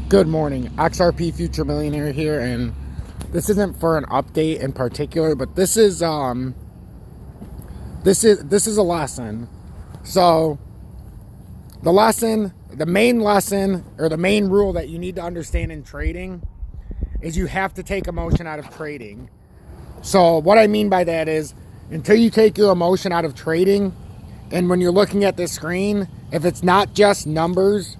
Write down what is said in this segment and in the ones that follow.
Good morning, XRP Future Millionaire here, and this isn't for an update in particular, but this is a lesson. So the main lesson or the main rule that you need to understand in trading is you have to take emotion out of trading. So what I mean by that is until you take your emotion out of trading, and when you're looking at this screen, if it's not just numbers,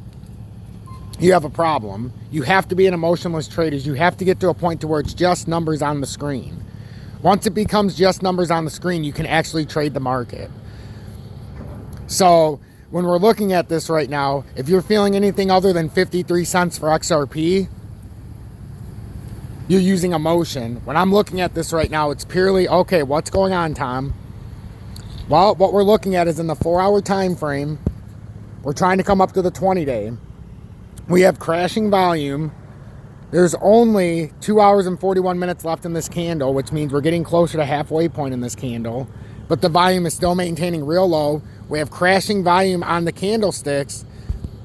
you have a problem. You have to be an emotionless trader. You have to get to a point to where it's just numbers on the screen. Once it becomes just numbers on the screen, you can actually trade the market. So when we're looking at this right now, if you're feeling anything other than 53 cents for XRP, you're using emotion. When I'm looking at this right now, it's purely, okay, what's going on, Tom? Well, what we're looking at is in the 4-hour time frame, we're trying to come up to the 20-day. We have crashing volume. There's only 2 hours and 41 minutes left in this candle, which means we're getting closer to halfway point in this candle, but the volume is still maintaining real low. We have crashing volume on the candlesticks.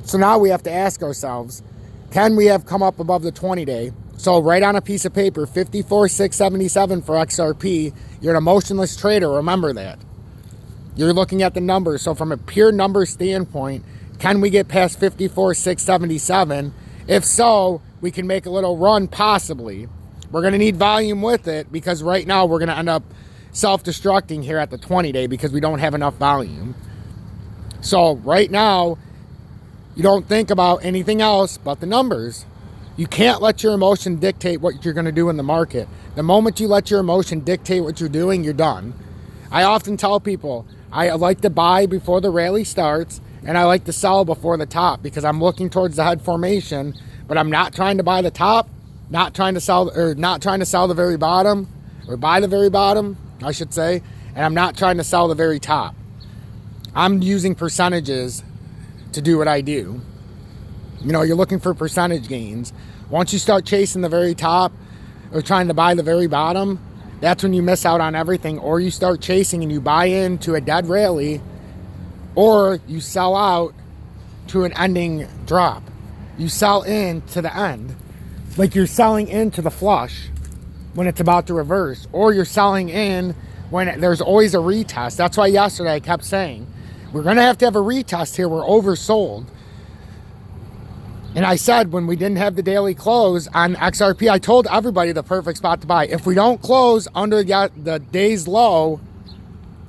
So now we have to ask ourselves, can we have come up above the 20-day? So right on a piece of paper, 54,677 for XRP. You're an emotionless trader, remember that. You're looking at the numbers. So from a pure number standpoint, can we get past 54,677? If so, we can make a little run, possibly. We're going to need volume with it because right now we're going to end up self-destructing here at the 20-day because we don't have enough volume. So right now, you don't think about anything else but the numbers. You can't let your emotion dictate what you're going to do in the market. The moment you let your emotion dictate what you're doing, you're done. I often tell people, I like to buy before the rally starts, and I like to sell before the top because I'm looking towards the head formation, but I'm not trying to buy the top, not trying to sell the very bottom, or buy the very bottom, I should say, and I'm not trying to sell the very top. I'm using percentages to do what I do. You know, you're looking for percentage gains. Once you start chasing the very top or trying to buy the very bottom, that's when you miss out on everything, or you start chasing and you buy into a dead rally, or you sell out to an ending drop. You sell in to the end. Like you're selling into the flush when it's about to reverse, or you're selling in when there's always a retest. That's why yesterday I kept saying, we're going to have a retest here. We're oversold. And I said when we didn't have the daily close on XRP, I told everybody the perfect spot to buy. If we don't close under the day's low,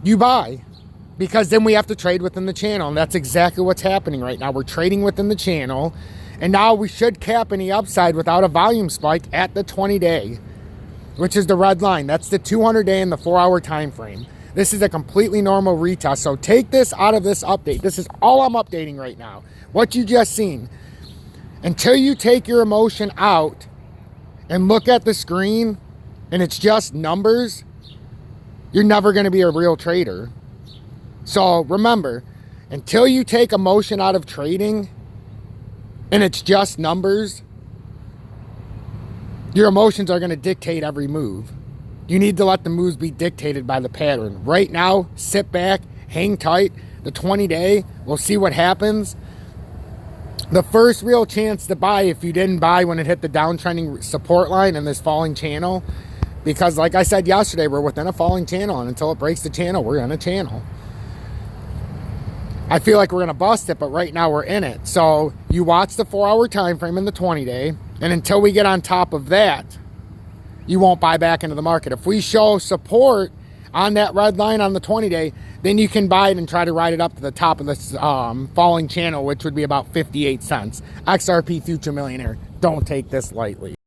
you buy. Because then we have to trade within the channel. And that's exactly what's happening right now. We're trading within the channel. And now we should cap any upside without a volume spike at the 20-day, which is the red line. That's the 200-day and the 4-hour time frame. This is a completely normal retest. So take this out of this update. This is all I'm updating right now. What you just seen. Until you take your emotion out and look at the screen and it's just numbers, you're never going to be a real trader. So remember, until you take emotion out of trading and it's just numbers, your emotions are going to dictate every move. You need to let the moves be dictated by the pattern. Right now, sit back, hang tight. The 20-day, we'll see what happens. The first real chance to buy, if you didn't buy when it hit the downtrending support line in this falling channel, because like I said yesterday, we're within a falling channel, and until it breaks the channel, we're in a channel. I feel like we're going to bust it, but right now we're in it. So you watch the 4-hour time frame in the 20-day, and until we get on top of that, you won't buy back into the market. If we show support on that red line on the 20-day, then you can buy it and try to ride it up to the top of this falling channel, which would be about 58 cents. XRP Future Millionaire. Don't take this lightly.